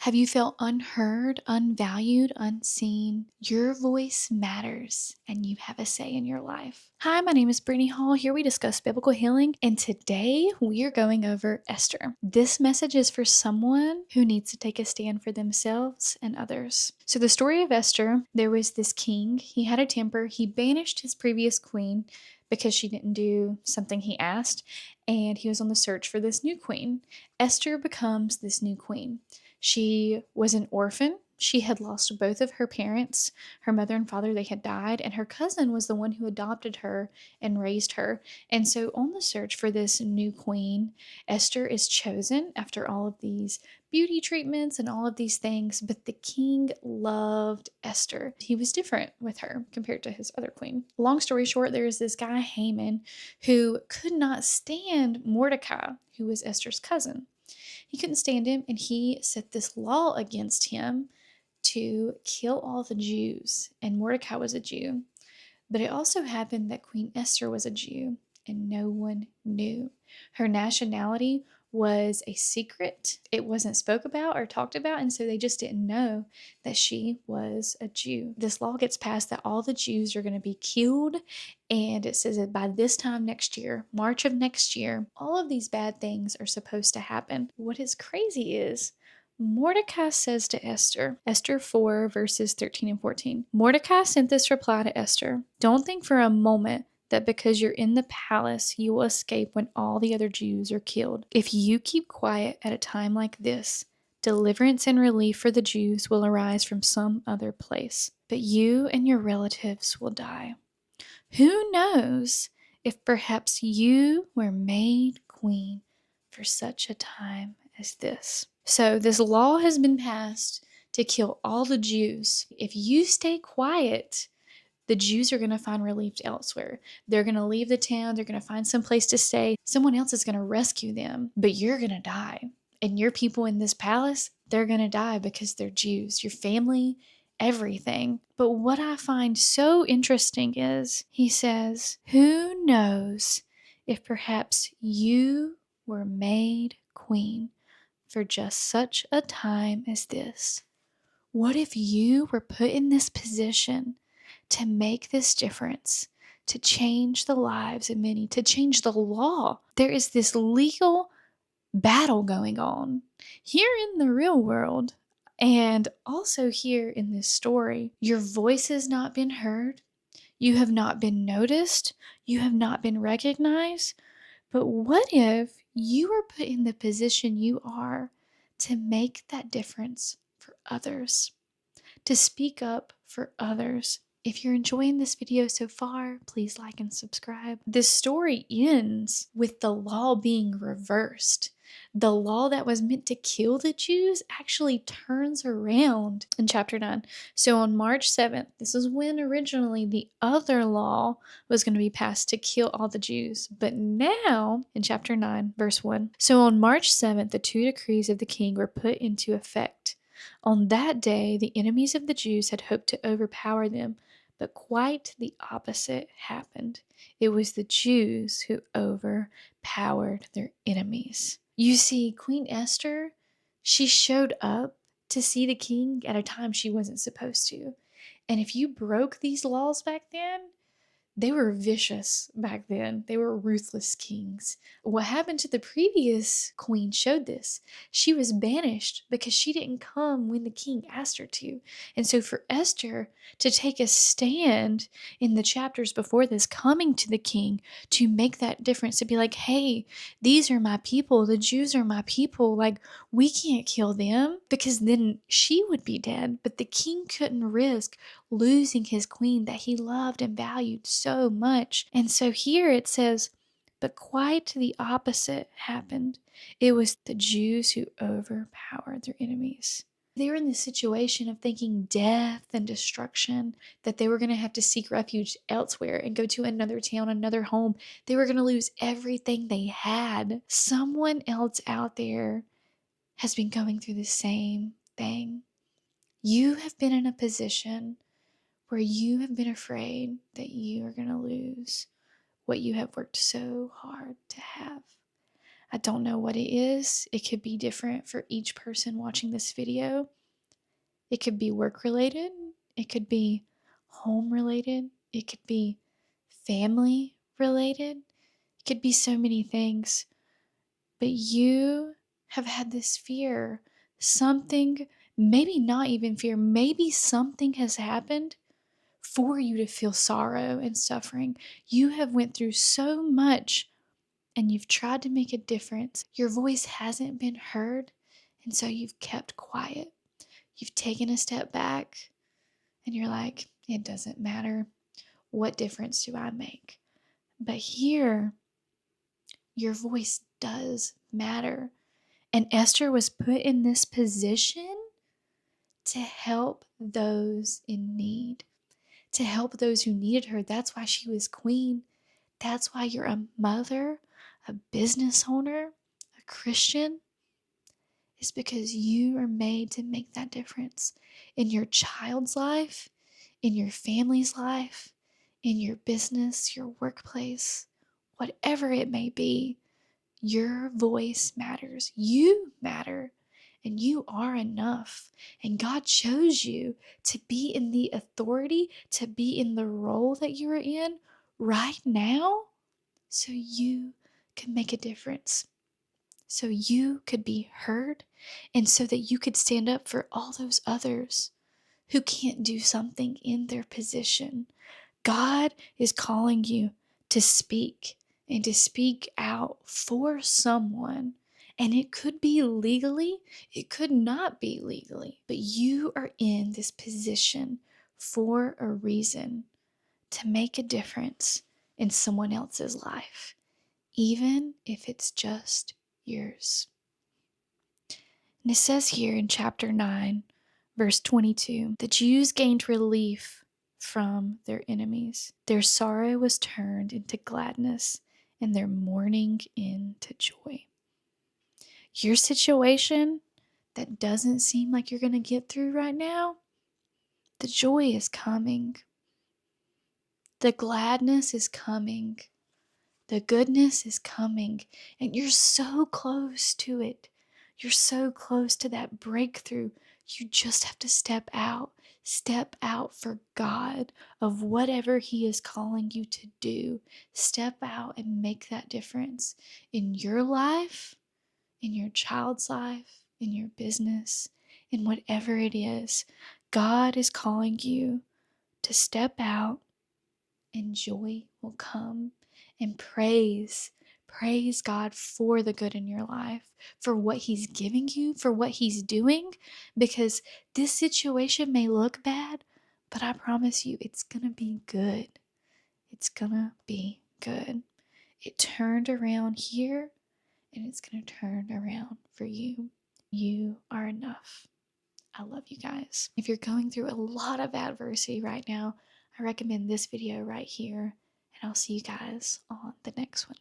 Have you felt unheard, unvalued, unseen? Your voice matters and you have a say in your life. Hi, my name is Brittany Hall. Here we discuss biblical healing, and today we are going over Esther. This message is for someone who needs to take a stand for themselves and others. So the story of Esther, there was this king. He had a temper. He banished his previous queen because she didn't do something he asked, and he was on the search for this new queen. Esther becomes this new queen. She was an orphan. She had lost both of her parents. Her mother and father, they had died, and her cousin was the one who adopted her and raised her. And so on the search for this new queen, Esther is chosen after all of these beauty treatments and all of these things, but the king loved Esther. He was different with her compared to his other queen. Long story short, there is this guy, Haman, who could not stand Mordecai, who was Esther's cousin. He couldn't stand him, and he set this law against him to kill all the Jews. And Mordecai was a Jew. But it also happened that Queen Esther was a Jew, and no one knew. Her nationality was a secret. It wasn't spoke about or talked about, and so they just didn't know that she was a Jew. This law gets passed that all the Jews are going to be killed, and it says that by this time next year, March of next year, all of these bad things are supposed to happen. What is crazy is Mordecai says to Esther, Esther 4, verses 13 and 14, Mordecai sent this reply to Esther, "Don't think for a moment that because you're in the palace, you will escape when all the other Jews are killed. If you keep quiet at a time like this, deliverance and relief for the Jews will arise from some other place, but you and your relatives will die. Who knows if perhaps you were made queen for such a time as this?" So this law has been passed to kill all the Jews. If you stay quiet, the Jews are going to find relief elsewhere. They're going to leave the town. They're going to find some place to stay. Someone else is going to rescue them, but you're going to die. And your people in this palace, they're going to die because they're Jews. Your family, everything. But what I find so interesting is he says, "Who knows if perhaps you were made queen for just such a time as this? What if you were put in this position to make this difference, to change the lives of many, to change the law?" There is this legal battle going on here in the real world and also here in this story. Your voice has not been heard. You have not been noticed. You have not been recognized. But what if you were put in the position you are to make that difference for others, to speak up for others? If you're enjoying this video so far, please like and subscribe. This story ends with the law being reversed. The law that was meant to kill the Jews actually turns around in chapter 9. So on March 7th, this is when originally the other law was going to be passed to kill all the Jews. But now, in chapter 9, verse 1, so on March 7th, the two decrees of the king were put into effect. On that day, the enemies of the Jews had hoped to overpower them, but quite the opposite happened. It was the Jews who overpowered their enemies. You see, Queen Esther, she showed up to see the king at a time she wasn't supposed to. And if you broke these laws back then, they were vicious back then. They were ruthless kings. What happened to the previous queen showed this. She was banished because she didn't come when the king asked her to. And so for Esther to take a stand in the chapters before this, coming to the king to make that difference, to be like, hey, these are my people. The Jews are my people. Like, we can't kill them because then she would be dead. But the king couldn't risk losing his queen that he loved and valued so much. And so here it says, but quite the opposite happened. It was the Jews who overpowered their enemies. They were in the situation of thinking death and destruction, that they were going to have to seek refuge elsewhere and go to another town, another home. They were going to lose everything they had. Someone else out there has been going through the same thing. You have been in a position where you have been afraid that you are going to lose what you have worked so hard to have. I don't know what it is. It could be different for each person watching this video. It could be work related. It could be home related. It could be family related. It could be so many things. But you have had this fear. Something, maybe not even fear, maybe something has happened for you to feel sorrow and suffering. You have went through so much and you've tried to make a difference. Your voice hasn't been heard, and so you've kept quiet. You've taken a step back and you're like, it doesn't matter. What difference do I make? But here, your voice does matter. And Esther was put in this position to help those in need, to help those who needed her. That's why she was queen. That's why you're a mother, a business owner, a Christian. Is because you are made to make that difference in your child's life, in your family's life, in your business, your workplace, whatever it may be. Your voice matters. You matter. And you are enough. And God chose you to be in the authority, to be in the role that you are in right now, so you can make a difference, so you could be heard, and so that you could stand up for all those others who can't do something in their position. God is calling you to speak and to speak out for someone. And it could be legally, it could not be legally, but you are in this position for a reason, to make a difference in someone else's life, even if it's just yours. And it says here in chapter 9, verse 22, the Jews gained relief from their enemies. Their sorrow was turned into gladness and their mourning into joy. Your situation that doesn't seem like you're going to get through right now, the joy is coming. The gladness is coming. The goodness is coming, and you're so close to it. You're so close to that breakthrough. You just have to step out for God of whatever He is calling you to do. Step out and make that difference in your life, in your child's life, in your business, in whatever it is. God is calling you to step out, and joy will come. And praise God for the good in your life, for what He's giving you, for what He's doing, because this situation may look bad, but I promise you it's gonna be good. It's gonna be good. It turned around here, and it's gonna turn around for you. You are enough. I love you guys. If you're going through a lot of adversity right now, I recommend this video right here, and I'll see you guys on the next one.